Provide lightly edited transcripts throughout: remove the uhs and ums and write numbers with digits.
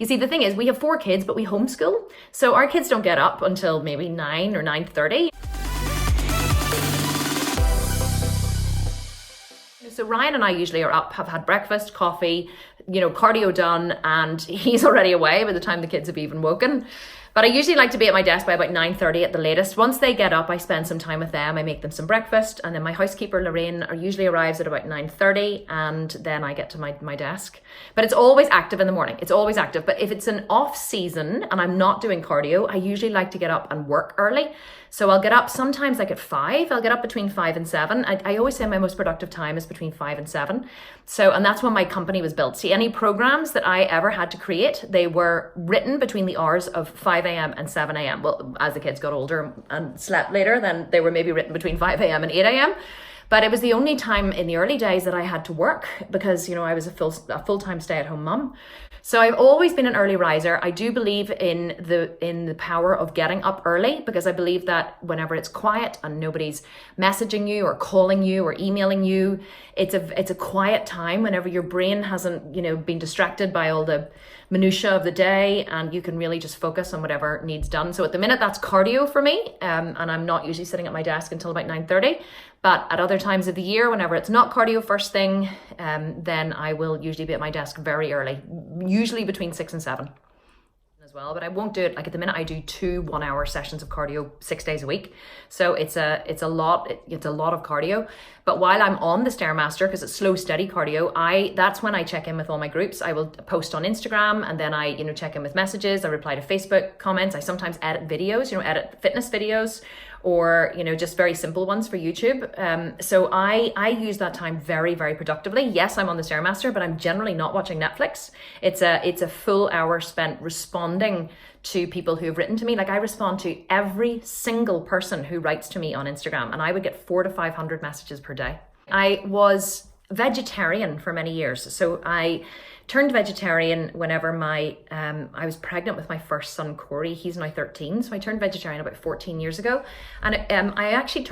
You see, the thing is, we have 4 kids, but we homeschool. So our kids don't get up until maybe 9 or 9:30. So Ryan and I usually are up, have had breakfast, coffee, cardio done, and he's already away by the time the kids have even woken. But I usually like to be at my desk by about 9:30 at the latest. Once they get up, I spend some time with them. I make them some breakfast, and then my housekeeper, Lorraine, usually arrives at about 9:30, and then I get to my desk. But it's always active in the morning. It's always active. But if it's an off season and I'm not doing cardio, I usually like to get up and work early. So I'll get up sometimes like at 5. I'll get up between 5 and 7. I always say my most productive time is between 5 and 7. And that's when my company was built. See, any programs that I ever had to create, they were written between the hours of 5 a.m. and 7 a.m. Well, as the kids got older and slept later, then they were maybe written between 5 a.m. and 8 a.m. But it was the only time in the early days that I had to work because, I was a full-time stay-at-home mum. So I've always been an early riser. I do believe in the power of getting up early because I believe that whenever it's quiet and nobody's messaging you or calling you or emailing you, it's a quiet time whenever your brain hasn't, been distracted by all the minutiae of the day, and you can really just focus on whatever needs done. So at the minute, that's cardio for me, and I'm not usually sitting at my desk until about 9:30. But at other times of the year, whenever it's not cardio first thing, then I will usually be at my desk very early, usually between 6 and 7 as well. But I won't do it, like at the minute I do 2 one-hour sessions of cardio 6 days a week. So it's a lot of cardio. But while I'm on the Stairmaster, because it's slow, steady cardio, that's when I check in with all my groups. I will post on Instagram, and then I, check in with messages. I reply to Facebook comments. I sometimes edit videos, edit fitness videos, or, just very simple ones for YouTube. So I use that time very, very productively. Yes, I'm on the Stairmaster, but I'm generally not watching Netflix. It's a full hour spent responding to people who have written to me. Like, I respond to every single person who writes to me on Instagram, and I would get 400 to 500 messages per day. I was vegetarian for many years. So I turned vegetarian whenever I was pregnant with my first son, Corey. He's now 13. So I turned vegetarian about 14 years ago. And I actually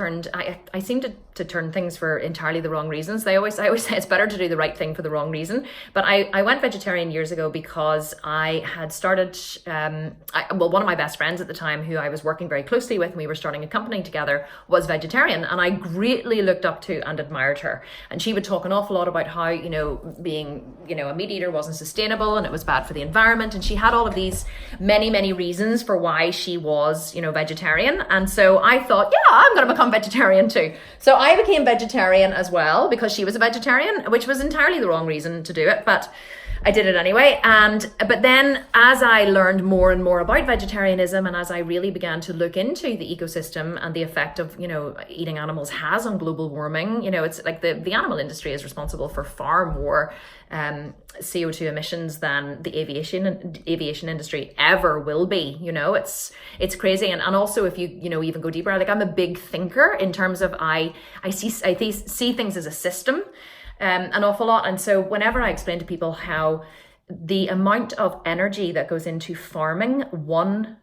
I seem to turn things for entirely the wrong reasons. I always say it's better to do the right thing for the wrong reason. But I went vegetarian years ago because I had started, one of my best friends at the time, who I was working very closely with, and we were starting a company together, was vegetarian. And I greatly looked up to and admired her. And she would talk an awful lot about how, being, a meat eater wasn't sustainable and it was bad for the environment. And she had all of these many, many reasons for why she was, vegetarian. And so I thought, yeah, I'm going to become vegetarian too. So I became vegetarian as well because she was a vegetarian, which was entirely the wrong reason to do it, but I did it anyway. But then as I learned more and more about vegetarianism, and as I really began to look into the ecosystem and the effect of, eating animals has on global warming, it's like the animal industry is responsible for far more CO2 emissions than the aviation industry ever will be. It's crazy. And also, if you even go deeper, like, I'm a big thinker in terms of I see things as a system an awful lot. And so whenever I explain to people how the amount of energy that goes into farming one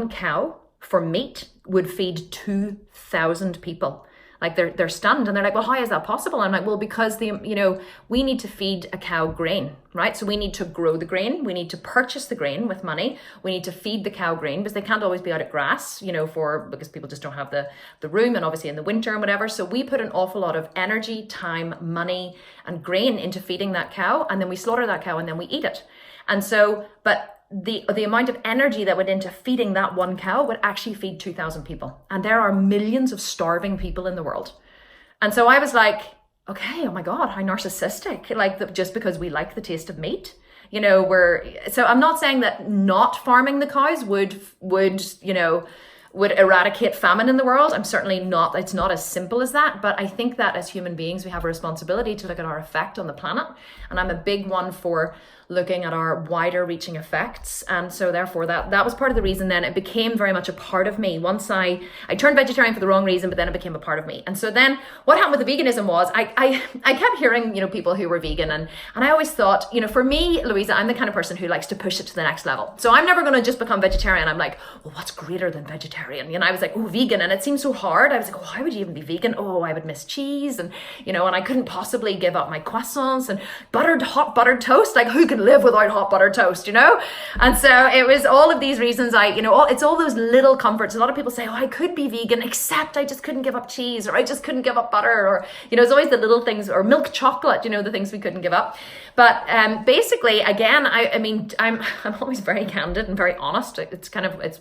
cow for meat would feed 2,000 people. Like, they're stunned, and they're like, well, how is that possible? I'm like, well, because we need to feed a cow grain, right? So we need to grow the grain. We need to purchase the grain with money. We need to feed the cow grain because they can't always be out at grass, because people just don't have the room, and obviously in the winter and whatever. So we put an awful lot of energy, time, money, and grain into feeding that cow, and then we slaughter that cow and then we eat it. And so, but the amount of energy that went into feeding that one cow would actually feed 2,000 people. And there are millions of starving people in the world. And so I was like, okay, oh my God, how narcissistic, just because we like the taste of meat. So I'm not saying that not farming the cows would eradicate famine in the world. I'm certainly not, it's not as simple as that. But I think that as human beings, we have a responsibility to look at our effect on the planet. And I'm a big one for looking at our wider reaching effects. And so therefore that was part of the reason then it became very much a part of me. Once I turned vegetarian for the wrong reason, but then it became a part of me. And so then what happened with the veganism was I kept hearing, people who were vegan, and I always thought, for me, Louisa, I'm the kind of person who likes to push it to the next level. So I'm never going to just become vegetarian. I'm like, well, what's greater than vegetarian? I was like, oh, vegan. And it seemed so hard. I was like, oh, why would you even be vegan? Oh, I would miss cheese. And, and I couldn't possibly give up my croissants and hot buttered toast. Like, who could can live without hot buttered toast, you know? And so it was all of these reasons it's all those little comforts. A lot of people say, oh, I could be vegan, except I just couldn't give up cheese, or I just couldn't give up butter, or, it's always the little things, or milk chocolate, the things we couldn't give up. But basically, again, I'm always very candid and very honest. It's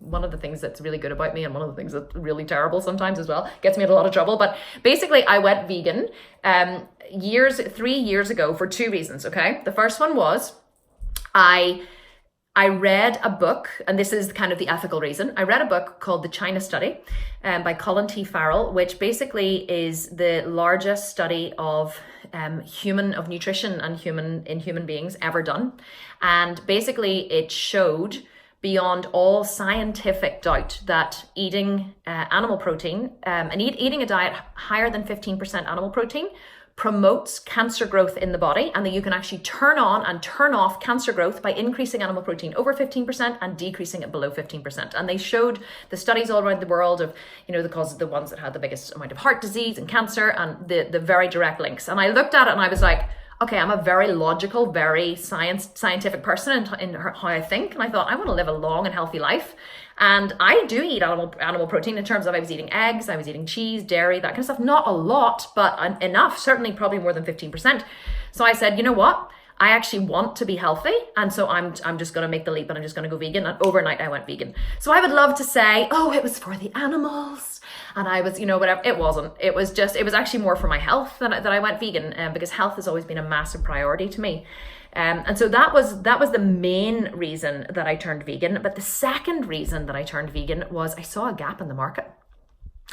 one of the things that's really good about me, and one of the things that's really terrible sometimes as well. Gets me in a lot of trouble. But basically, I went vegan 3 years ago for two reasons, okay? The first one was I read a book, and this is kind of the ethical reason. I read a book called The China Study by Colin T. Farrell, which basically is the largest study of nutrition and human beings ever done. And basically it showed beyond all scientific doubt that eating animal protein and eating a diet higher than 15% animal protein promotes cancer growth in the body, and that you can actually turn on and turn off cancer growth by increasing animal protein over 15% and decreasing it below 15%. And they showed the studies all around the world of, the causes, the ones that had the biggest amount of heart disease and cancer, and the very direct links. And I looked at it and I was like, okay, I'm a very logical, very scientific person in how I think. And I thought, I want to live a long and healthy life. And I do eat animal protein in terms of I was eating eggs, I was eating cheese, dairy, that kind of stuff. Not a lot, but enough, certainly probably more than 15%. So I said, you know what? I actually want to be healthy. And so I'm just going to make the leap, and I'm just going to go vegan. And overnight I went vegan. So I would love to say, oh, it was for the animals. And I was, whatever. It wasn't. It was actually more for my health that I went vegan, because health has always been a massive priority to me. And so that was the main reason that I turned vegan. But the second reason that I turned vegan was I saw a gap in the market.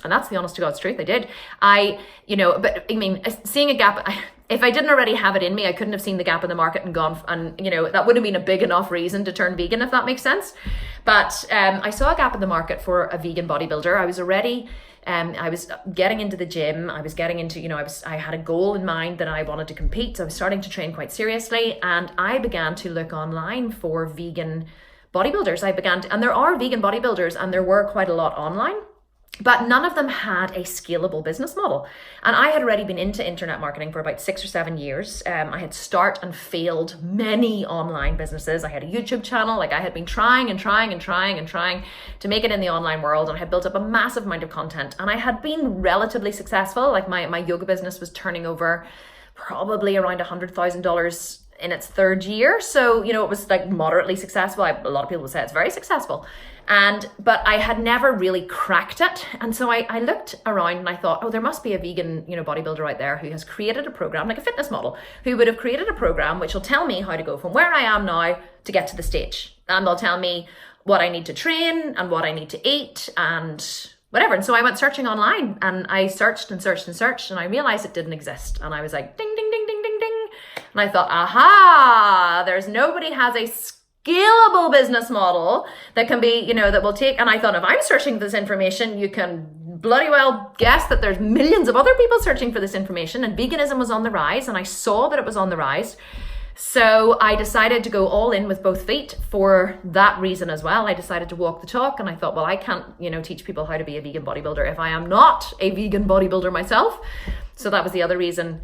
And that's the honest to God's truth. I did. Seeing a gap, if I didn't already have it in me, I couldn't have seen the gap in the market and gone, and that would have been a big enough reason to turn vegan, if that makes sense. But I saw a gap in the market for a vegan bodybuilder. I was already, I was getting into the gym. I was getting into, I had a goal in mind that I wanted to compete. So I was starting to train quite seriously, and I began to look online for vegan bodybuilders. And there are vegan bodybuilders, and there were quite a lot online. But none of them had a scalable business model. And I had already been into internet marketing for about 6 or 7 years. I had started and failed many online businesses. I had a YouTube channel. I had been trying to make it in the online world. And I had built up a massive amount of content. And I had been relatively successful. My yoga business was turning over probably around $100,000 in its third year. So, it was moderately successful. A lot of people would say it's very successful. But I had never really cracked it. And so I looked around and I thought, oh, there must be a vegan, bodybuilder out there who has created a program, like a fitness model, who would have created a program which will tell me how to go from where I am now to get to the stage. And they'll tell me what I need to train and what I need to eat and whatever. And so I went searching online, and I searched and I realized it didn't exist. And I was like, ding, ding, ding, ding, ding, ding. And I thought, aha, nobody has a scalable business model that can be, that will take. And I thought, if I'm searching for this information, you can bloody well guess that there's millions of other people searching for this information. And veganism was on the rise, and I saw that it was on the rise. So I decided to go all in with both feet for that reason as well. I decided to walk the talk, and I thought, well, I can't, teach people how to be a vegan bodybuilder if I am not a vegan bodybuilder myself. So that was the other reason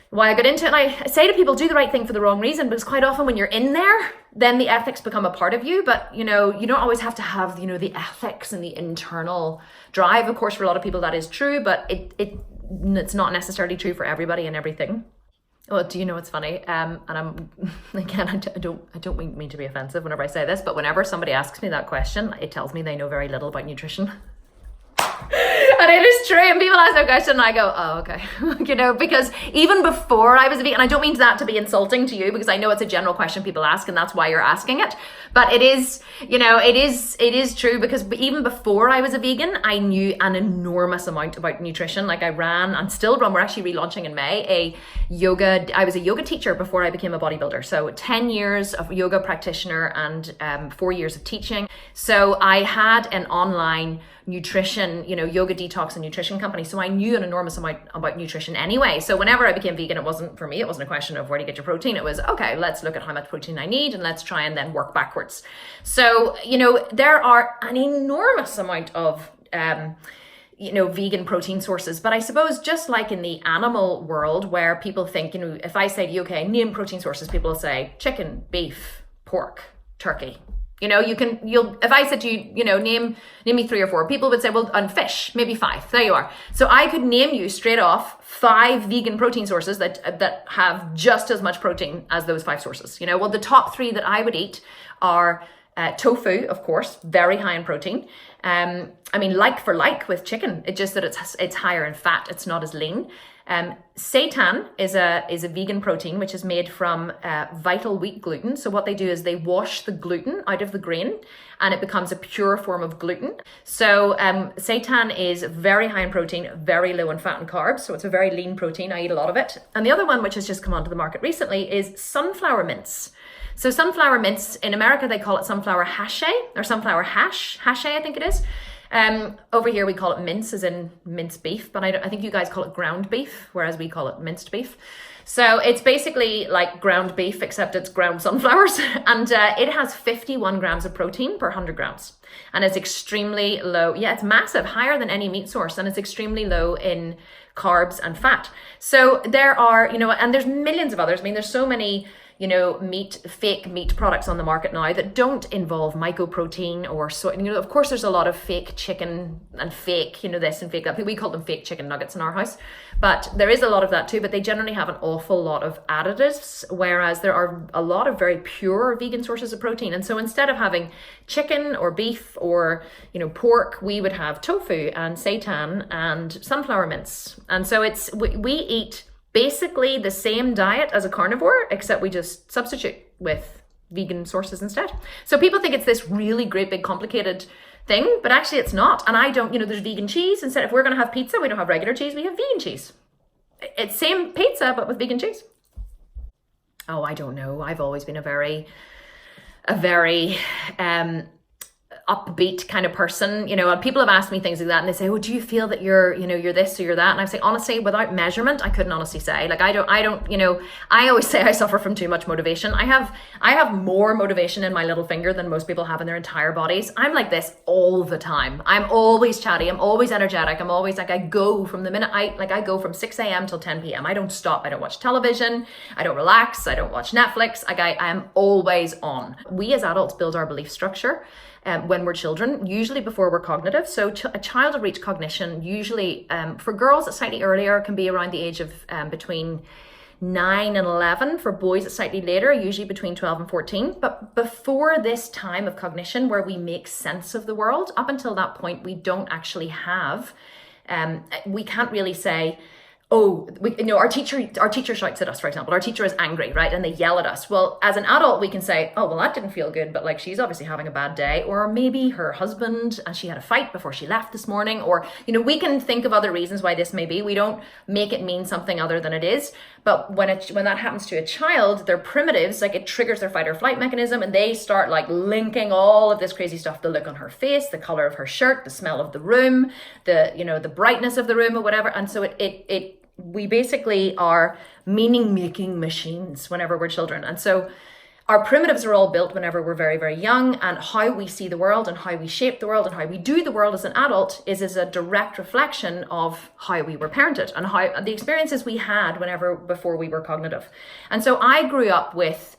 why I got into it. And I say to people, do the right thing for the wrong reason, because quite often when you're in there, then the ethics become a part of you. But, you don't always have to have, the ethics and the internal drive. Of course, for a lot of people that is true, but it's not necessarily true for everybody and everything. Well, do you know what's funny? And I'm, again, I don't mean to be offensive whenever I say this, but whenever somebody asks me that question, it tells me they know very little about nutrition. And it is true. And people ask that question and I go, oh, okay. Because even before I was a vegan, and I don't mean that to be insulting to you, because I know it's a general question people ask and that's why you're asking it. But it is, it is true, because even before I was a vegan, I knew an enormous amount about nutrition. I ran and still run. We're actually relaunching in May I was a yoga teacher before I became a bodybuilder. So 10 years of yoga practitioner and 4 years of teaching. So I had an online nutrition, yoga detox and nutrition company. So I knew an enormous amount about nutrition anyway. So whenever I became vegan, it wasn't a question of where to get your protein. It was, okay, let's look at how much protein I need and let's try and then work backwards. So, there are an enormous amount of, vegan protein sources. But I suppose just like in the animal world where people think, if I say to you, okay, name protein sources, people will say chicken, beef, pork, turkey. If I said to you, name me 3 or 4, people would say, well, and fish, maybe 5. There you are. So I could name you straight off 5 vegan protein sources that have just as much protein as those 5 sources. Well, the top 3 that I would eat are tofu, of course, very high in protein. Like for like with chicken, it's just that it's higher in fat. It's not as lean. Seitan is a vegan protein which is made from vital wheat gluten. So what they do is they wash the gluten out of the grain and it becomes a pure form of gluten. So seitan is very high in protein, very low in fat and carbs. So it's a very lean protein. I eat a lot of it. And the other one which has just come onto the market recently is sunflower mince. So sunflower mince, in America they call it sunflower hache or sunflower hache I think it is. Over here we call it mince, as in minced beef, but I think you guys call it ground beef, whereas we call it minced beef. So it's basically like ground beef, except it's ground sunflowers, and it has 51 grams of protein per 100 grams, and it's extremely low. Yeah, it's massive, higher than any meat source, and it's extremely low in carbs and fat. So there are, and there's millions of others. There's so many fake meat products on the market now that don't involve mycoprotein or so. Of course, there's a lot of fake chicken and fake, this and fake that. We call them fake chicken nuggets in our house, but there is a lot of that too. But they generally have an awful lot of additives, whereas there are a lot of very pure vegan sources of protein. And so instead of having chicken or beef or pork, we would have tofu and seitan and sunflower mince. And so we eat basically the same diet as a carnivore, except we just substitute with vegan sources instead. So people think it's this really great big complicated thing, but actually it's not. And I don't, there's vegan cheese. Instead, if we're going to have pizza, we don't have regular cheese, we have vegan cheese. It's same pizza, but with vegan cheese. Oh, I don't know. I've always been a very upbeat kind of person, and people have asked me things like that, and they say, oh, do you feel that you're this or you're that? And I say, honestly, without measurement, I couldn't honestly say. Like, I don't, I always say I suffer from too much motivation. I have more motivation in my little finger than most people have in their entire bodies. I'm like this all the time. I'm always chatty. I'm always energetic. I'm always like, I go from the minute I go from 6 a.m. till 10 p.m. I don't stop. I don't watch television. I don't relax. I don't watch Netflix. I am always on. We as adults build our belief structure when we're children, usually before we're cognitive. So a child will reach cognition usually, for girls it's slightly earlier, can be around the age of between 9 and 11. For boys it's slightly later, usually between 12 and 14. But before this time of cognition where we make sense of the world, up until that point we don't actually have, we can't really say, our teacher shouts at us, for example. Our teacher is angry, right? And they yell at us. Well, as an adult, we can say, oh, well, that didn't feel good, but like she's obviously having a bad day. Or maybe her husband, and she had a fight before she left this morning. Or, we can think of other reasons why this may be. We don't make it mean something other than it is. But when that happens to a child, their primitives, like it triggers their fight or flight mechanism, and they start like linking all of this crazy stuff, the look on her face, the color of her shirt, the smell of the room, the brightness of the room or whatever. And so we basically are meaning-making machines whenever we're children. And so our primitives are all built whenever we're very, very young, and how we see the world and how we shape the world and how we do the world as an adult is a direct reflection of how we were parented and how the experiences we had before we were cognitive. And so I grew up with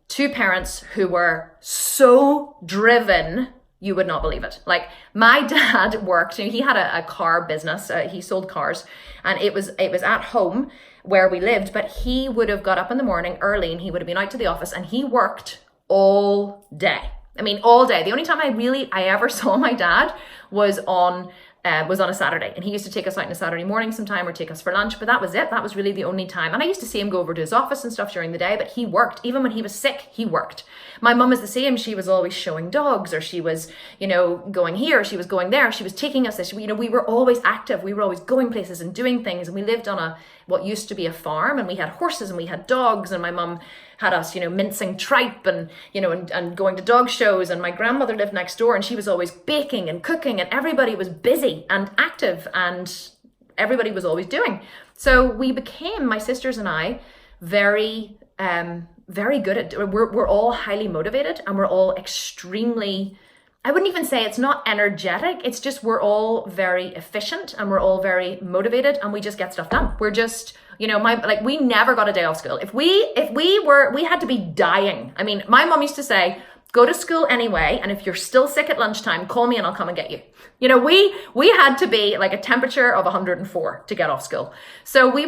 2 parents who were so driven, you would not believe it. Like, my dad worked, he had a car business, he sold cars, and it was at home where we lived, but he would have got up in the morning early and he would have been out to the office, and he worked all day. All day. The only time I ever saw my dad was on a Saturday, and he used to take us out on a Saturday morning sometime or take us for lunch, but that was it. That was really the only time. And I used to see him go over to his office and stuff during the day, but he worked. Even when he was sick, he worked. My mum is the same. She was always showing dogs, or she was, going here, she was going there, she was taking us this, we were always active. We were always going places and doing things, and we lived on what used to be a farm, and we had horses and we had dogs, and my mum had us, mincing tripe and, and going to dog shows, and my grandmother lived next door, and she was always baking and cooking, and everybody was busy and active, and everybody was always doing. So we became, my sisters and I, very, very good at, we're all highly motivated, and we're all extremely I wouldn't even say it's not energetic. It's just we're all very efficient and we're all very motivated and we just get stuff done. We're just, you know, we never got a day off school. If we had to be dying. I mean, my mom used to say, go to school anyway, and if you're still sick at lunchtime, call me and I'll come and get you. You know, we had to be like a temperature of 104 to get off school. So we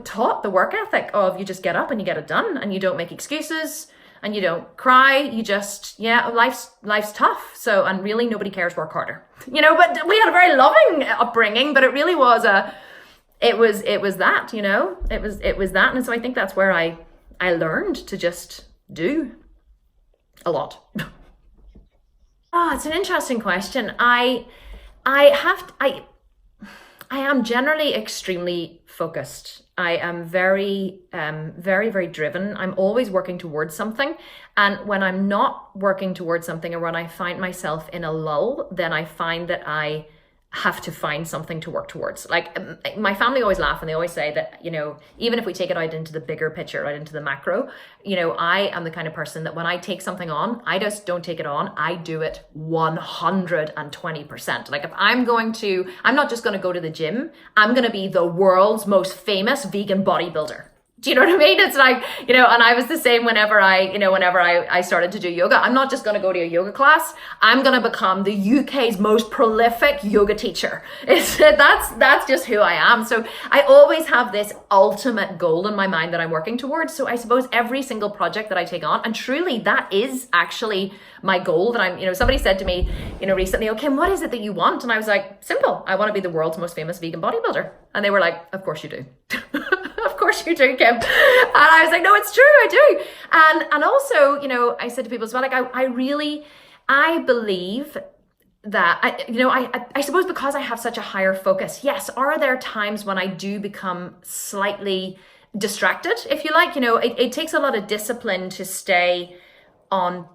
taught the work ethic of you just get up and you get it done and you don't make excuses. And you don't cry, you just, life's tough. So, and really nobody cares, work harder. You know, but we had a very loving upbringing, but it really was it was that, you know, it was that. And so I think that's where I learned to just do a lot. It's an interesting question. I am generally extremely focused. I am very, very driven. I'm always working towards something. And when I'm not working towards something, or when I find myself in a lull, then I find that I have to find something to work towards. Like my family always laugh and they always say that, you know, even if we take it out into the bigger picture, right into the macro, you know, I am the kind of person that when I take something on, I just don't take it on. I do it 120%. Like if I'm not just going to go to the gym, I'm going to be the world's most famous vegan bodybuilder. Do you know what I mean? It's like, you know, and I was the same whenever I started to do yoga. I'm not just going to go to a yoga class. I'm going to become the UK's most prolific yoga teacher. That's just who I am. So I always have this ultimate goal in my mind that I'm working towards. So I suppose every single project that I take on, and truly that is actually my goal that I'm, you know, somebody said to me, you know, recently, oh, Kim, what is it that you want? And I was like, simple. I want to be the world's most famous vegan bodybuilder. And they were like, of course you do. Of course you do, Kim. And I was like, no, it's true, I do. And also, you know, I said to people as well, like, I believe that, I suppose because I have such a higher focus, yes, are there times when I do become slightly distracted, if you like? You know, it takes a lot of discipline to stay on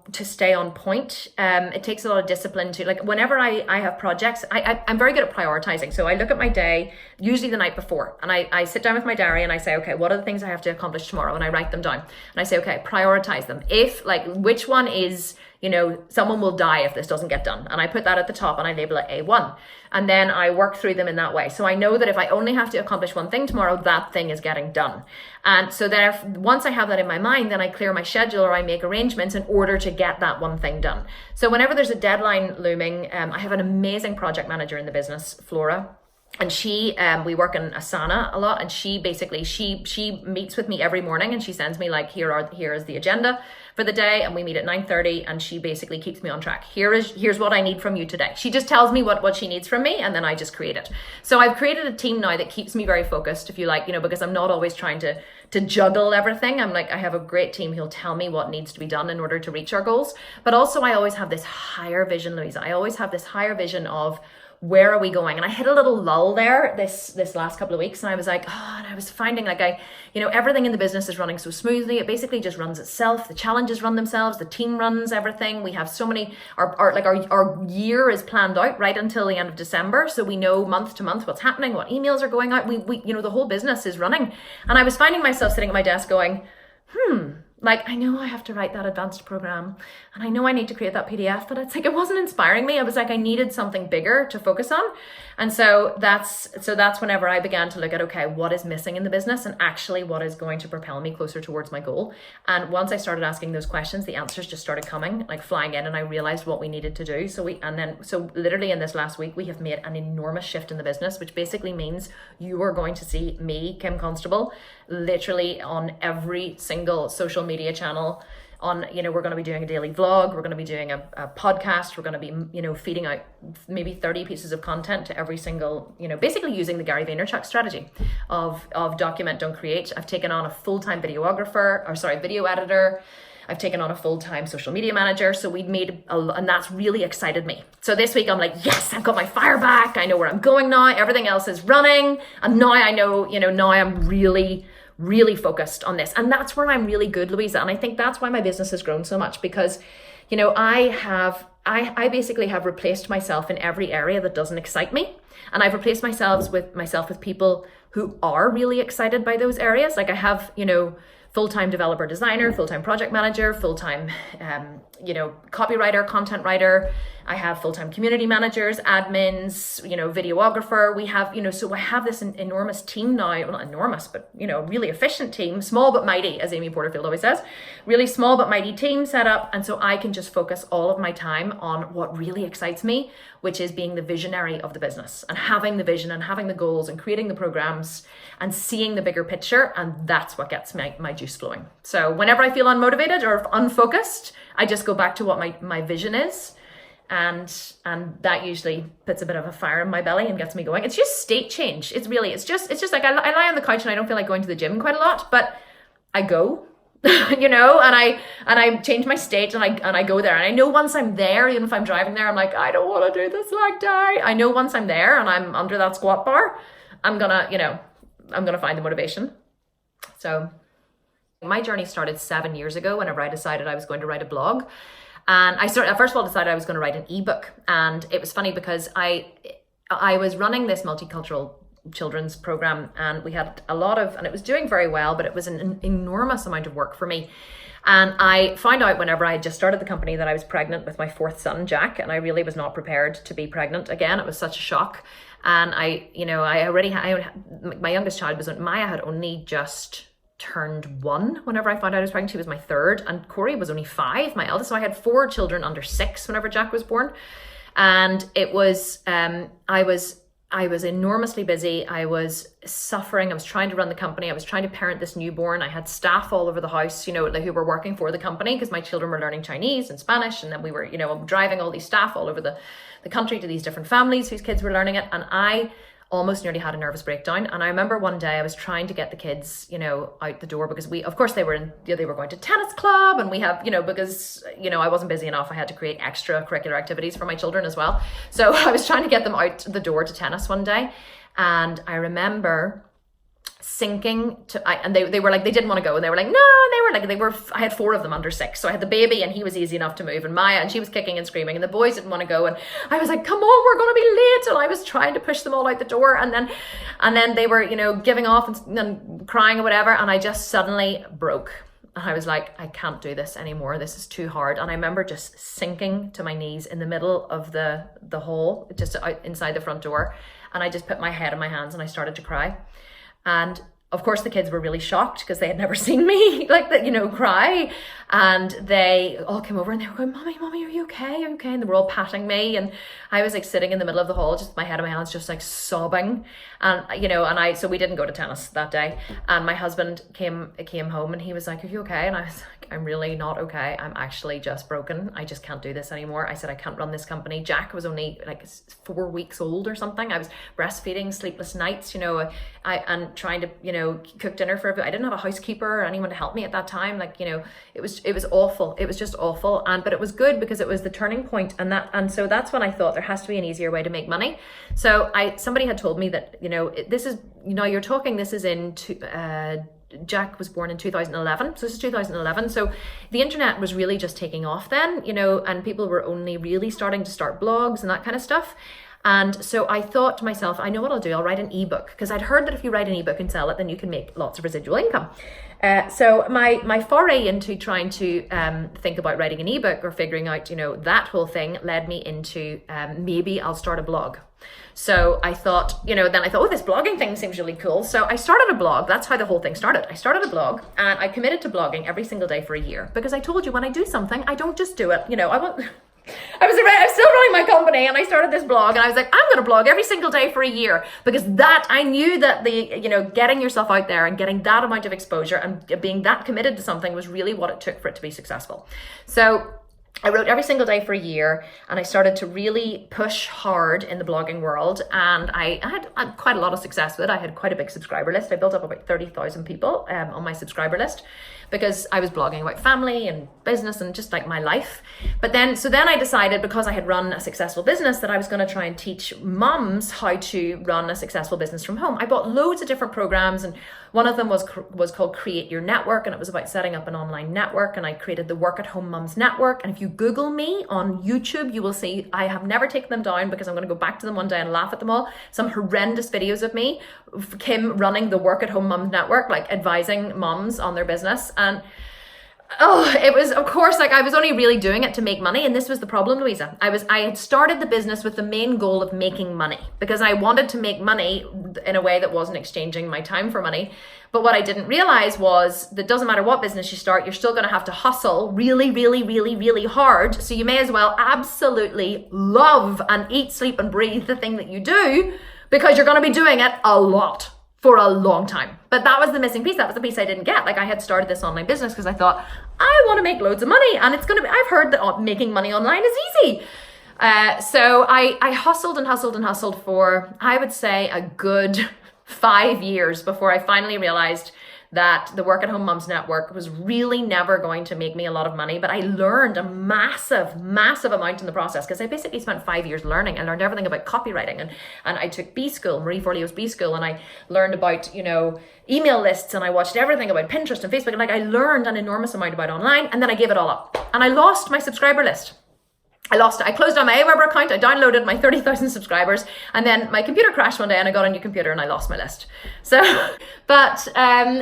point. It takes a lot of discipline to, like, whenever I have projects, I'm very good at prioritizing. So I look at my day, usually the night before, and I sit down with my diary and I say, okay, what are the things I have to accomplish tomorrow? And I write them down and I say, okay, prioritize them. If, like, which one is, you know, someone will die if this doesn't get done. And I put that at the top and I label it A1. And then I work through them in that way. So I know that if I only have to accomplish one thing tomorrow, that thing is getting done. And so then once I have that in my mind, then I clear my schedule or I make arrangements in order to get that one thing done. So whenever there's a deadline looming, I have an amazing project manager in the business, Flora. And she, we work in Asana a lot, and she basically, she meets with me every morning and she sends me like, here is the agenda for the day, and we meet at 9:30, and she basically keeps me on track. Here's what I need from you today. She just tells me what she needs from me, and then I just create it. So I've created a team now that keeps me very focused, if you like, you know, because I'm not always trying to juggle everything. I'm like, I have a great team who'll tell me what needs to be done in order to reach our goals. But also I always have this higher vision, Louisa. I always have this higher vision of, where are we going? And I hit a little lull there this last couple of weeks, and I was like, and I was finding like everything in the business is running so smoothly. It basically just runs itself. The challenges run themselves. The team runs everything. We have so many, our year is planned out right until the end of December. So we know month to month what's happening, what emails are going out. We you know, the whole business is running. And I was finding myself sitting at my desk going, like, I know I have to write that advanced program, and I know I need to create that PDF, but it's like, it wasn't inspiring me. I was like, I needed something bigger to focus on. And so that's whenever I began to look at, okay, what is missing in the business and actually what is going to propel me closer towards my goal. And once I started asking those questions, the answers just started coming, like flying in, and I realized what we needed to do. So literally in this last week, we have made an enormous shift in the business, which basically means you are going to see me, Kim Constable, literally on every single social media channel. We're going to be doing a daily vlog. We're going to be doing a podcast. We're going to be, you know, feeding out maybe 30 pieces of content to every single, you know, basically using the Gary Vaynerchuk strategy of document, don't create. I've taken on a full-time video editor. I've taken on a full-time social media manager. So we'd made and that's really excited me. So this week I'm like, yes, I've got my fire back. I know where I'm going now. Everything else is running. And now I know, you know, now I'm really focused on this. And that's where I'm really good, Louisa. And I think that's why my business has grown so much, because, you know, I basically have replaced myself in every area that doesn't excite me. And I've replaced myself with people who are really excited by those areas. Like I have, you know, full-time developer designer, full-time project manager, full-time, copywriter, content writer. I have full-time community managers, admins, videographer. We have, so I have this enormous team now, well, not enormous, but, really efficient team, small but mighty, as Amy Porterfield always says, really small but mighty team set up. And so I can just focus all of my time on what really excites me, which is being the visionary of the business and having the vision and having the goals and creating the programs and seeing the bigger picture. And that's what gets my juice flowing. So whenever I feel unmotivated or unfocused, I just go back to what my vision is. And that usually puts a bit of a fire in my belly and gets me going. It's just state change. It's just like I lie on the couch and I don't feel like going to the gym quite a lot, but I go, and I change my state and I go there. And I know once I'm there, even if I'm driving there, I'm like, I don't want to do this leg day. I know once I'm there and I'm under that squat bar, I'm gonna find the motivation. So my journey started 7 years ago whenever I decided I was going to write a blog. And I first of all decided I was going to write an ebook. And it was funny because I was running this multicultural children's program, and we had and it was doing very well, but it was an enormous amount of work for me. And I found out whenever I had just started the company that I was pregnant with my fourth son, Jack, and I really was not prepared to be pregnant again. It was such a shock. And my youngest child Maya had only just turned 1 whenever I found out I was pregnant. She was my third, and Corey was only 5, my eldest. So I had 4 children under 6 whenever Jack was born. And it was, I was enormously busy. I was suffering. I was trying to run the company. I was trying to parent this newborn. I had staff all over the house, who were working for the company because my children were learning Chinese and Spanish. And then we were, driving all these staff all over the country to these different families whose kids were learning it. And I almost nearly had a nervous breakdown. And I remember one day I was trying to get the kids, out the door because of course they were going to tennis club, and we have, because, I wasn't busy enough. I had to create extracurricular activities for my children as well. So I was trying to get them out the door to tennis one day. And I remember sinking and they were like, they didn't want to go. And they were like, no, I had 4 of them under 6. So I had the baby and he was easy enough to move, and Maya, and she was kicking and screaming, and the boys didn't want to go. And I was like, come on, we're going to be late. And I was trying to push them all out the door. And then they were, giving off and crying or whatever. And I just suddenly broke. And I was like, I can't do this anymore. This is too hard. And I remember just sinking to my knees in the middle of the hall, just out inside the front door. And I just put my head in my hands and I started to cry. And of course the kids were really shocked because they had never seen me like that, cry. And they all came over and they were going, Mommy, are you okay? Are you okay? And they were all patting me. And I was like sitting in the middle of the hall, just my head in my hands, just like sobbing. And so we didn't go to tennis that day. And my husband came home and he was like, are you okay? And I was like, I'm really not okay. I'm actually just broken. I just can't do this anymore. I said, I can't run this company. Jack was only like 4 weeks old or something. I was breastfeeding, sleepless nights, and trying to, cook dinner for everybody. I didn't have a housekeeper or anyone to help me at that time. It was awful. It was just awful. But it was good because it was the turning point. And so that's when I thought there has to be an easier way to make money. So somebody had told me that, this is, you're talking, this is Jack was born in 2011. So this is 2011. So the internet was really just taking off then, and people were only really starting to start blogs and that kind of stuff. And so I thought to myself, I know what I'll do. I'll write an ebook, because I'd heard that if you write an ebook and sell it, then you can make lots of residual income. So my foray into trying to think about writing an ebook or figuring out, that whole thing led me into maybe I'll start a blog. So I thought, oh, this blogging thing seems really cool. So I started a blog. That's how the whole thing started. I started a blog and I committed to blogging every single day for a year, because I told you when I do something, I don't just do it. I was still running my company and I started this blog and I was like, I'm going to blog every single day for a year, because I knew that getting yourself out there and getting that amount of exposure and being that committed to something was really what it took for it to be successful. So I wrote every single day for a year and I started to really push hard in the blogging world, and I had quite a lot of success with it. I had quite a big subscriber list. I built up about 30,000 people on my subscriber list, because I was blogging about family and business and just like my life. But then I decided, because I had run a successful business, that I was going to try and teach mums how to run a successful business from home. I bought loads of different programs and One of them was called Create Your Network, and it was about setting up an online network, and I created the Work at Home Mums Network. And if you Google me on YouTube, you will see I have never taken them down because I'm going to go back to them one day and laugh at them all. Some horrendous videos of me, Kim running the Work at Home Mums Network, like advising mums on their business. And it was, of course, like I was only really doing it to make money. And this was the problem, Louisa. I had started the business with the main goal of making money because I wanted to make money in a way that wasn't exchanging my time for money. But what I didn't realize was that doesn't matter what business you start, you're still going to have to hustle really, really, really, really hard. So you may as well absolutely love and eat, sleep and breathe the thing that you do, because you're going to be doing it a lot for a long time. But that was the missing piece. That was the piece I didn't get. Like I had started this online business because I thought, I want to make loads of money, and it's going to be, I've heard that making money online is easy. So I hustled and hustled and hustled for, I would say, a good 5 years before I finally realized that the Work at Home Mums Network was really never going to make me a lot of money. But I learned a massive, massive amount in the process, because I basically spent 5 years learning. I learned everything about copywriting, and I took B School, Marie Forleo's B School, and I learned about, email lists, and I watched everything about Pinterest and Facebook. And like I learned an enormous amount about online, and then I gave it all up. And I lost my subscriber list. I lost it. I closed down my Aweber account. I downloaded my 30,000 subscribers, and then my computer crashed one day, and I got a new computer and I lost my list. So, I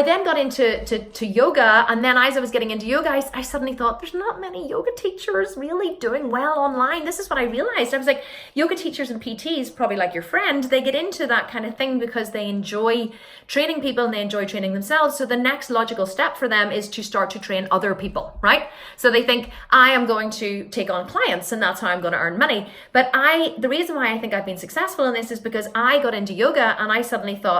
then got into yoga, and then as I was getting into yoga, I suddenly thought there's not many yoga teachers really doing well online. This is what I realized. I was like, yoga teachers and PTs, probably like your friend, they get into that kind of thing because they enjoy training people and they enjoy training themselves. So the next logical step for them is to start to train other people, right? So they think, I am going to take on clients and that's how I'm going to earn money. But the reason why I think I've been successful in this is because I got into yoga and I suddenly thought,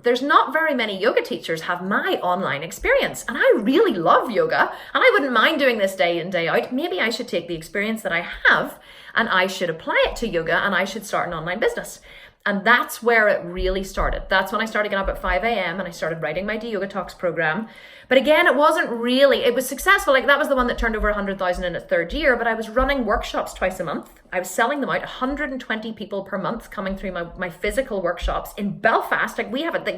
there's not very many yoga teachers have my online experience. And I really love yoga, and I wouldn't mind doing this day in, day out. Maybe I should take the experience that I have and I should apply it to yoga, and I should start an online business. And that's where it really started. That's when I started getting up at 5 a.m. and I started writing my Yoga Talks program. But again, it was successful. Like that was the one that turned over 100,000 in its third year, but I was running workshops twice a month. I was selling them out, 120 people per month coming through my physical workshops in Belfast. Like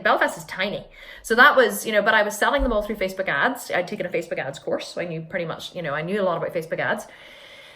Belfast is tiny. So that was, but I was selling them all through Facebook ads. I'd taken a Facebook ads course, so I knew pretty much, I knew a lot about Facebook ads.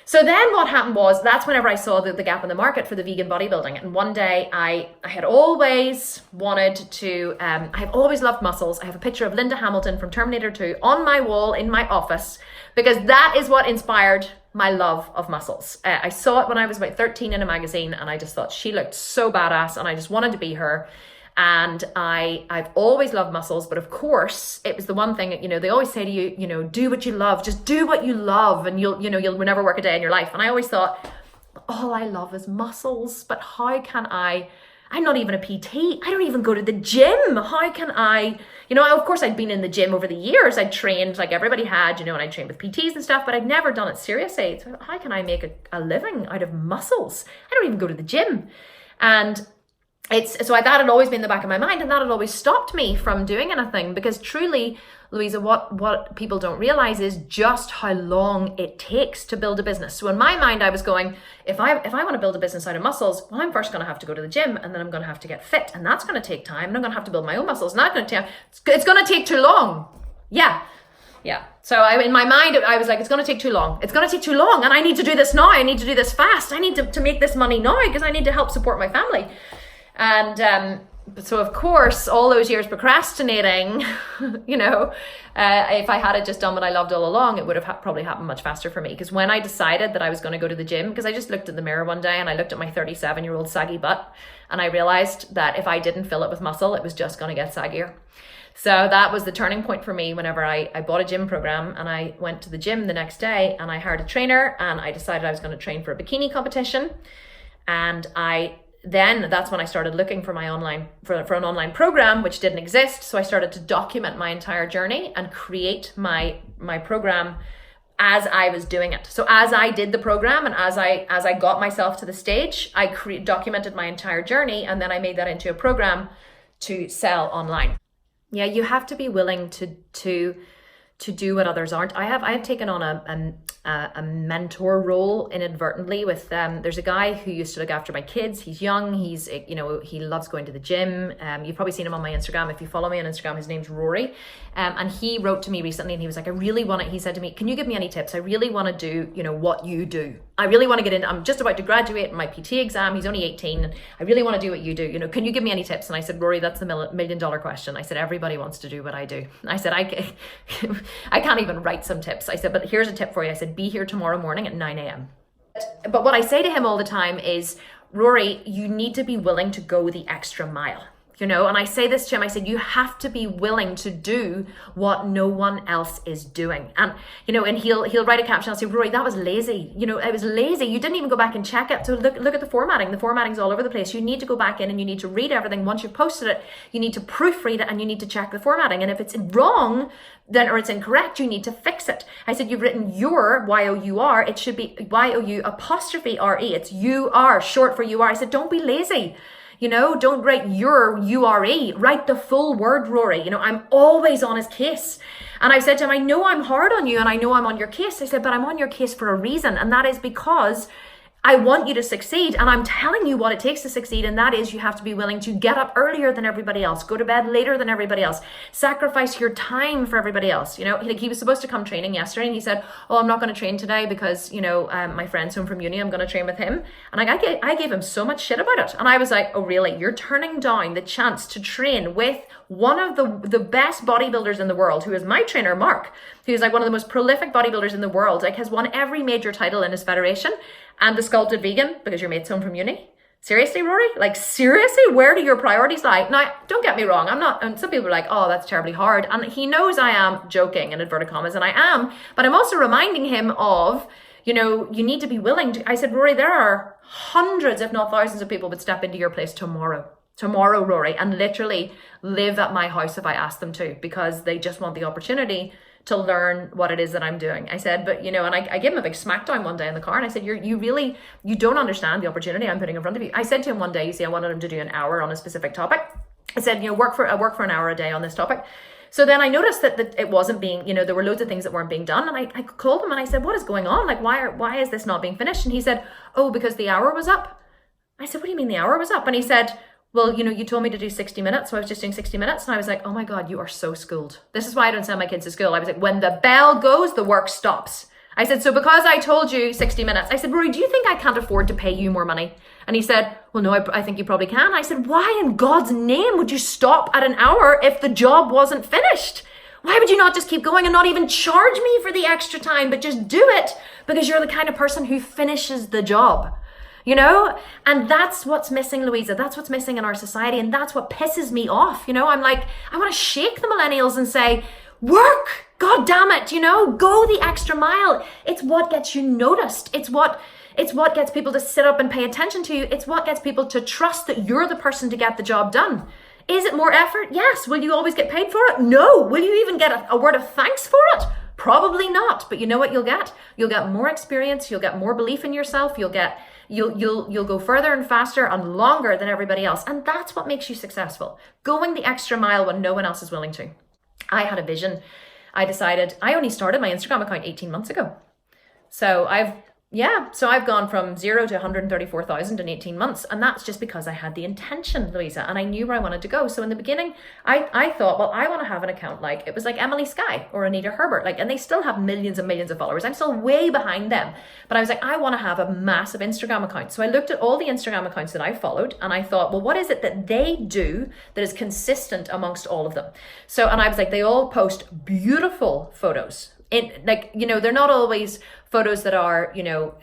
So then what happened was, that's whenever I saw the gap in the market for the vegan bodybuilding. And one day I had always wanted to, I've always loved muscles. I have a picture of Linda Hamilton from Terminator 2 on my wall in my office, because that is what inspired my love of muscles. I saw it when I was about 13 in a magazine, and I just thought she looked so badass, and I just wanted to be her. And I've always loved muscles, but of course it was the one thing, they always say to you, do what you love, just do what you love, and you'll never work a day in your life. And I always thought, all I love is muscles, but how can I'm not even a PT. I don't even go to the gym. How can I, of course I'd been in the gym over the years. I'd trained like everybody had, and I'd trained with PTs and stuff, but I'd never done it seriously. So how can I make a living out of muscles? I don't even go to the gym. And that had always been in the back of my mind, and that had always stopped me from doing anything, because truly, Louisa, what people don't realize is just how long it takes to build a business. So in my mind, I was going, if I want to build a business out of muscles, well, I'm first going to have to go to the gym, and then I'm going to have to get fit, and that's going to take time, and I'm going to have to build my own muscles, and that's going to take, it's going to take too long. Yeah. So in my mind, I was like, it's going to take too long. It's going to take too long, and I need to do this now. I need to do this fast. I need to make this money now, because I need to help support my family. And so of course, all those years procrastinating, if I had just done what I loved all along, it would have probably happened much faster for me. Because when I decided that I was going to go to the gym, because I just looked in the mirror one day and I looked at my 37-year-old saggy butt, and I realized that if I didn't fill it with muscle, it was just going to get saggier. So that was the turning point for me whenever I bought a gym program, and I went to the gym the next day and I hired a trainer, and I decided I was going to train for a bikini competition. And then that's when I started looking for my for an online program, which didn't exist. So I started to document my entire journey and create my program as I was doing it. So as I did the program, and as I got myself to the stage, I documented my entire journey, and then I made that into a program to sell online. Yeah, you have to be willing to do what others aren't. I have taken on a mentor role inadvertently with there's a guy who used to look after my kids. He's young, he's, you know, he loves going to the gym. You've probably seen him on my Instagram. If you follow me on Instagram, his name's Rory. And he wrote to me recently and he was like, he said to me, can you give me any tips? I really want to do, you know, what you do. I really want to get in. I'm just about to graduate my PT exam. He's only 18 and I really want to do what you do. You know, can you give me any tips? And I said, Rory, that's the $1 million question. I said, everybody wants to do what I do. I said, I can't even write some tips. I said, but here's a tip for you. I said, be here tomorrow morning at 9 a.m. But what I say to him all the time is, Rory, you need to be willing to go the extra mile. You know, and I say this to him, I said, you have to be willing to do what no one else is doing. And, you know, and he'll write a caption, I'll say, Rory, that was lazy. You know, it was lazy. You didn't even go back and check it. So look at the formatting. The formatting's all over the place. You need to go back in and you need to read everything. Once you've posted it, you need to proofread it and you need to check the formatting. And if it's wrong, then, or it's incorrect, you need to fix it. I said, you've written your, Y-O-U-R, it should be Y-O-U''R-E. It's U-R, short for U-R. I said, don't be lazy. You know, don't write your U-R-E, write the full word, Rory. You know, I'm always on his case. And I said to him, I know I'm hard on you and I know I'm on your case. I said, but I'm on your case for a reason. And that is because I want you to succeed and I'm telling you what it takes to succeed, and that is you have to be willing to get up earlier than everybody else, go to bed later than everybody else, sacrifice your time for everybody else. You know, he was supposed to come training yesterday and he said, oh, I'm not going to train today because, you know, my friend's home from uni, I'm going to train with him. And I gave him so much shit about it. And I was like, oh really? You're turning down the chance to train with one of the best bodybuilders in the world, who is my trainer, Mark, who's like one of the most prolific bodybuilders in the world, like has won every major title in his federation, and the Sculpted Vegan, because your mate's home from uni. Seriously, Rory? Like, seriously? Where do your priorities lie? Now, don't get me wrong. I'm not, and some people are like, oh, that's terribly hard. And he knows I am joking in inverted commas, and I am, but I'm also reminding him of, you know, you need to be willing to, I said, Rory, there are hundreds, if not thousands of people would step into your place tomorrow, Rory, and literally live at my house if I ask them to, because they just want the opportunity to learn what it is that I'm doing. I said, but you know, and I gave him a big smackdown one day in the car and I said, you don't understand the opportunity I'm putting in front of you. I said to him one day, you see, I wanted him to do an hour on a specific topic. I said, you know, work for an hour a day on this topic. So then I noticed that it wasn't being, you know, there were loads of things that weren't being done. And I called him and I said, what is going on? Like, why is this not being finished? And he said, oh, because the hour was up. I said, what do you mean the hour was up? And he said, well, you know, you told me to do 60 minutes, so I was just doing 60 minutes. And I was like, oh my God, you are so schooled. This is why I don't send my kids to school. I was like, when the bell goes, the work stops. I said, so because I told you 60 minutes, I said, Rory, do you think I can't afford to pay you more money? And he said, well, no, I think you probably can. I said, why in God's name would you stop at an hour if the job wasn't finished? Why would you not just keep going and not even charge me for the extra time, but just do it because you're the kind of person who finishes the job? You know, and that's what's missing, Louisa. That's what's missing in our society. And that's what pisses me off. You know, I'm like, I want to shake the millennials and say, work, God damn it, you know, go the extra mile. It's what gets you noticed. It's what gets people to sit up and pay attention to you. It's what gets people to trust that you're the person to get the job done. Is it more effort? Yes. Will you always get paid for it? No. Will you even get a word of thanks for it? Probably not. But you know what you'll get? You'll get more experience. You'll get more belief in yourself. You'll go further and faster and longer than everybody else. And that's what makes you successful. Going the extra mile when no one else is willing to. I had a vision. I decided, I only started my Instagram account 18 months ago. So I've gone from 0 to 134,000 in 18 months. And that's just because I had the intention, Louisa, and I knew where I wanted to go. So in the beginning, I thought, well, I want to have an account like, it was like Emily Skye or Anita Herbert, like, and they still have millions and millions of followers. I'm still way behind them. But I was like, I want to have a massive Instagram account. So I looked at all the Instagram accounts that I followed and I thought, well, what is it that they do that is consistent amongst all of them? So, and I was like, they all post beautiful photos. Like, you know, they're not always photos that are, you know,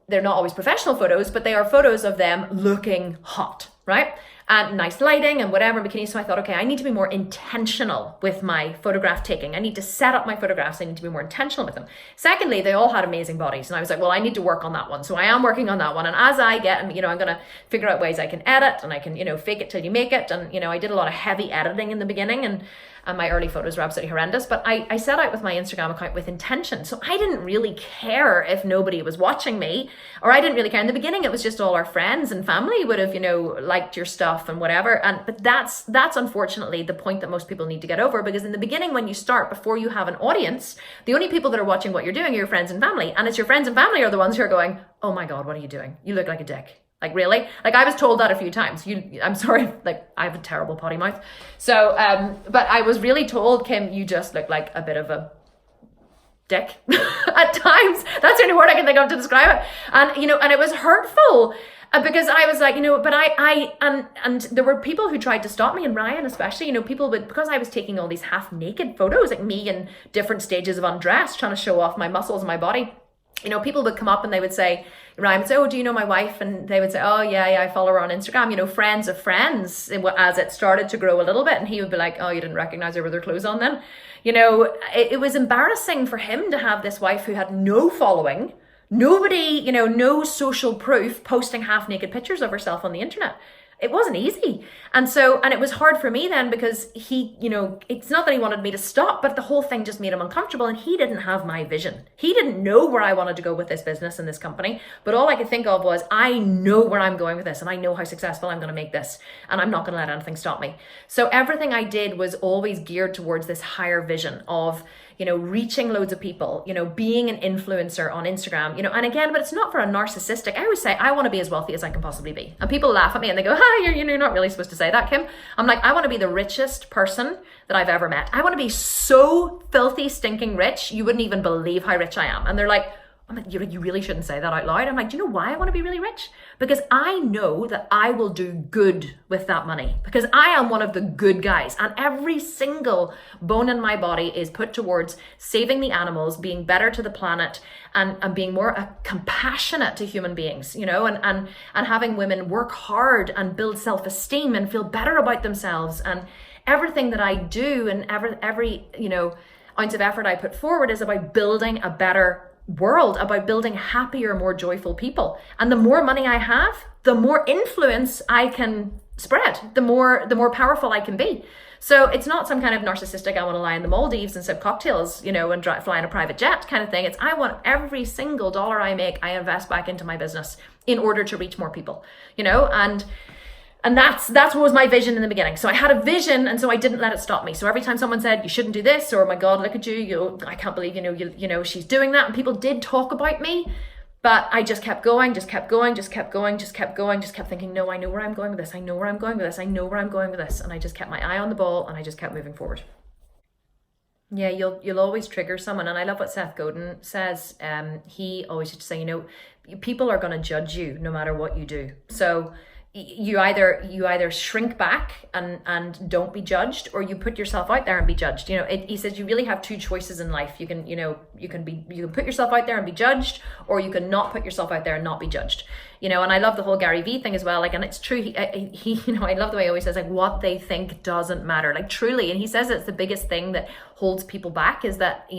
they're not always professional photos, but they are photos of them looking hot, right? And nice lighting and whatever, bikini. So I thought, okay, I need to be more intentional with my photograph taking. I need to set up my photographs. I need to be more intentional with them. Secondly, they all had amazing bodies. And I was like, well, I need to work on that one. So I am working on that one. And as I get, you know, I'm going to figure out ways I can edit and I can, you know, fake it till you make it. And, you know, I did a lot of heavy editing in the beginning. and my early photos were absolutely horrendous. But I set out with my Instagram account with intention. So I didn't really care if nobody was watching me, or I didn't really care. In the beginning, it was just all our friends and family would have, liked your stuff and whatever. But that's unfortunately the point that most people need to get over, because in the beginning, when you start, before you have an audience, the only people that are watching what you're doing are your friends and family. And it's your friends and family are the ones who are going, oh my God, what are you doing? You look like a dick. Like, really? Like, I was told that a few times. I'm sorry, like, I have a terrible potty mouth. So, but I was really told, Kim, you just look like a bit of a dick at times. That's the only word I can think of to describe it. And, and it was hurtful because I was like, but and there were people who tried to stop me, and Ryan especially, people would, because I was taking all these half naked photos, like me in different stages of undress, trying to show off my muscles and my body. People would come up and they would say, Ryan would say, oh, do you know my wife? And they would say, oh, yeah, I follow her on Instagram, friends of friends, as it started to grow a little bit. And he would be like, oh, you didn't recognize her with her clothes on then? It was embarrassing for him to have this wife who had no following, nobody, no social proof, posting half naked pictures of herself on the internet. It wasn't easy. And it was hard for me then, because he, it's not that he wanted me to stop, but the whole thing just made him uncomfortable, and he didn't have my vision. He didn't know where I wanted to go with this business and this company. But all I could think of was, I know where I'm going with this, and I know how successful I'm going to make this, and I'm not going to let anything stop me. So everything I did was always geared towards this higher vision of, reaching loads of people, being an influencer on Instagram, and again, but it's not for a narcissistic. I always say, I want to be as wealthy as I can possibly be. And people laugh at me and they go, hi, you're not really supposed to say that, Kim. I'm like, I want to be the richest person that I've ever met. I want to be so filthy, stinking rich, you wouldn't even believe how rich I am. And they're like, I'm like, you really shouldn't say that out loud. I'm like, do you know why I want to be really rich? Because I know that I will do good with that money, because I am one of the good guys, and every single bone in my body is put towards saving the animals, being better to the planet, and being more compassionate to human beings, and having women work hard and build self-esteem and feel better about themselves. And everything that I do, and every ounce of effort I put forward, is about building a better world, about building happier, more joyful people. And the more money I have, the more influence I can spread, the more powerful I can be. So it's not some kind of narcissistic, I want to lie in the Maldives and sip cocktails, and fly in a private jet kind of thing. It's, I want every single dollar I make, I invest back into my business in order to reach more people, and that's what was my vision in the beginning. So I had a vision, and so I didn't let it stop me. So every time someone said, you shouldn't do this, or my God, look at you, I can't believe, she's doing that. And people did talk about me, but I just kept going, just kept thinking, no, I know where I'm going with this. I know where I'm going with this. I know where I'm going with this. And I just kept my eye on the ball, and I just kept moving forward. Yeah, you'll always trigger someone. And I love what Seth Godin says. He always used to say, people are going to judge you no matter what you do. So you either shrink back and don't be judged, or you put yourself out there and be judged. He says you really have two choices in life. You can put yourself out there and be judged, or you can not put yourself out there and not be judged. And I love the whole Gary Vee thing as well. Like, and it's true. He I love the way he always says, like, what they think doesn't matter. Like, truly. And he says it's the biggest thing that holds people back is that,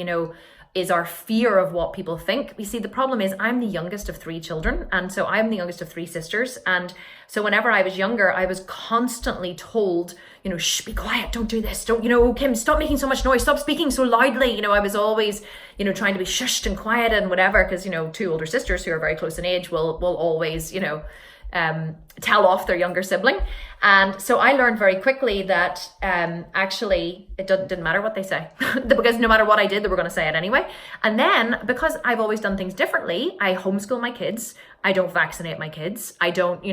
is our fear of what people think. You see, the problem is I'm the youngest of 3 children. And so I'm the youngest of 3 sisters. And so whenever I was younger, I was constantly told, shh, be quiet, don't do this. Don't, Kim, stop making so much noise. Stop speaking so loudly. I was always, trying to be shushed and quiet and whatever, because, 2 older sisters who are very close in age will always, tell off their younger sibling. And so I learned very quickly that actually it didn't matter what they say because no matter what I did, they were going to say it anyway. And then because I've always done things differently, I homeschool my kids. I don't vaccinate my kids. I don't,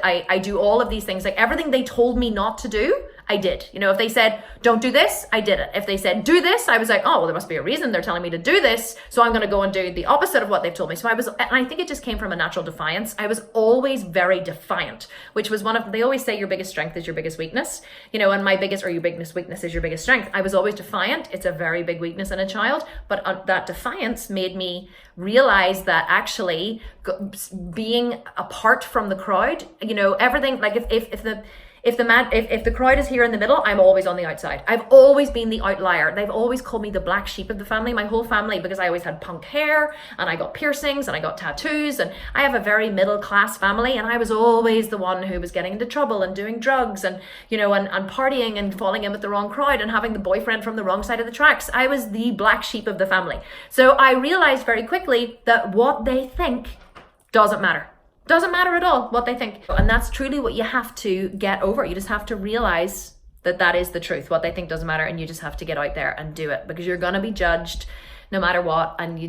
I do all of these things, like everything they told me not to do, I did. If they said, don't do this, I did it. If they said, do this, I was like, oh, well, there must be a reason they're telling me to do this. So I'm going to go and do the opposite of what they've told me. So and I think it just came from a natural defiance. I was always very defiant, which was they always say your biggest strength is your biggest weakness, and your biggest weakness is your biggest strength. I was always defiant. It's a very big weakness in a child, but that defiance made me realize that actually being apart from the crowd, everything, like If the crowd is here in the middle, I'm always on the outside. I've always been the outlier. They've always called me the black sheep of the family, my whole family, because I always had punk hair and I got piercings and I got tattoos, and I have a very middle class family, and I was always the one who was getting into trouble and doing drugs and, you know, and partying and falling in with the wrong crowd and having the boyfriend from the wrong side of the tracks. I was the black sheep of the family. So I realized very quickly that what they think doesn't matter. Doesn't matter at all what they think. And that's truly what you have to get over. You just have to realize that that is the truth. What they think doesn't matter, and you just have to get out there and do it, because you're going to be judged no matter what. And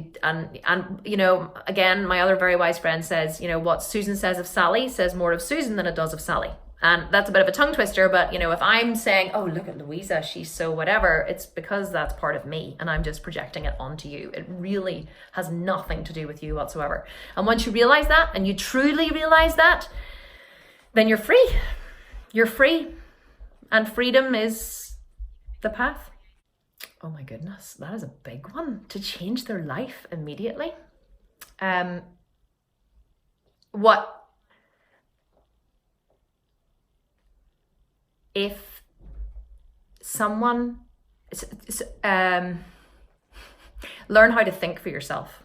you know, again, my other very wise friend says, you know, what Susan says of Sally says more of Susan than it does of Sally. And that's a bit of a tongue twister, but you know, if I'm saying, oh, look at Louisa, she's so whatever, it's because that's part of me and I'm just projecting it onto you. It really has nothing to do with you whatsoever. And once you realize that, and you truly realize that, then you're free. You're free. And freedom is the path. Oh my goodness, that is a big one. To change their life immediately. If someone, learn how to think for yourself.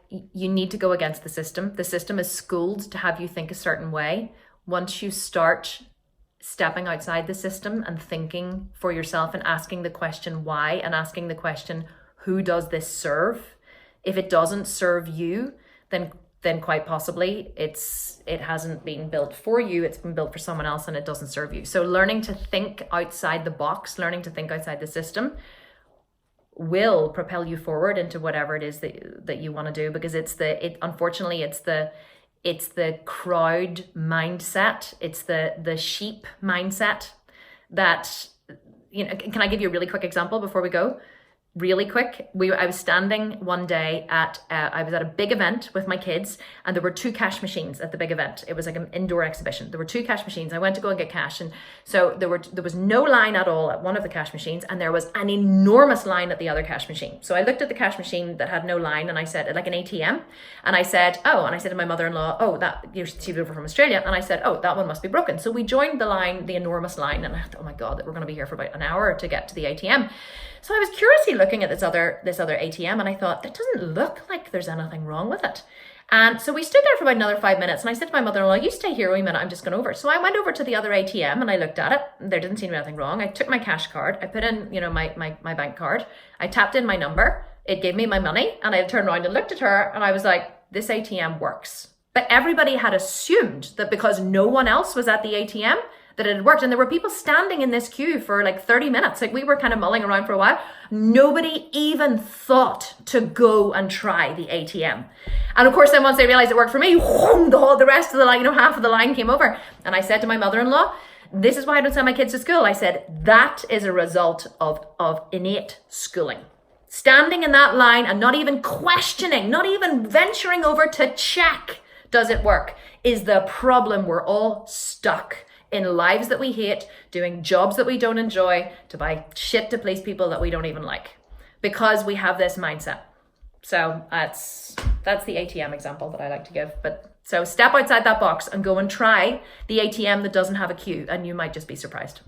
You need to go against the system. The system is schooled to have you think a certain way. Once you start stepping outside the system and thinking for yourself and asking the question why, and asking the question, who does this serve? If it doesn't serve you, then quite possibly it hasn't been built for you, it's been built for someone else and it doesn't serve you. So learning to think outside the box, learning to think outside the system will propel you forward into whatever it is that you want to do, because unfortunately it's the crowd mindset, it's the sheep mindset that, you know, can I give you a really quick example before we go? Really quick. I was standing one day I was at a big event with my kids, and there were 2 cash machines at the big event. It was like an indoor exhibition. There were 2 cash machines. I went to go and get cash, and so there was no line at all at one of the cash machines, and there was an enormous line at the other cash machine. So I looked at the cash machine that had no line, and I said, like an ATM, and I said to my mother-in-law, oh, that, she's over from Australia, and I said, oh, that one must be broken. So we joined the line, the enormous line, and I thought, oh my God, that we're going to be here for about an hour to get to the ATM. So I was curiously looking at this other ATM, and I thought, that doesn't look like there's anything wrong with it. And so we stood there for about another 5 minutes, and I said to my mother-in-law, you stay here a wee minute, I'm just going over. So I went over to the other ATM and I looked at it. There didn't seem to be anything wrong. I took my cash card, I put in, you know, my bank card, I tapped in my number, it gave me my money, and I turned around and looked at her and I was like, this ATM works. But everybody had assumed that because no one else was at the ATM, that it had worked. And there were people standing in this queue for like 30 minutes. Like, we were kind of mulling around for a while. Nobody even thought to go and try the ATM. And of course, then once they realized it worked for me, the rest of the line, you know, half of the line came over. And I said to my mother-in-law, this is why I don't send my kids to school. I said, that is a result of innate schooling. Standing in that line and not even questioning, not even venturing over to check, does it work, is the problem. We're all stuck in lives that we hate, doing jobs that we don't enjoy, to buy shit to please people that we don't even like, because we have this mindset. So that's the ATM example that I like to give. But so step outside that box and go and try the ATM that doesn't have a queue, and you might just be surprised.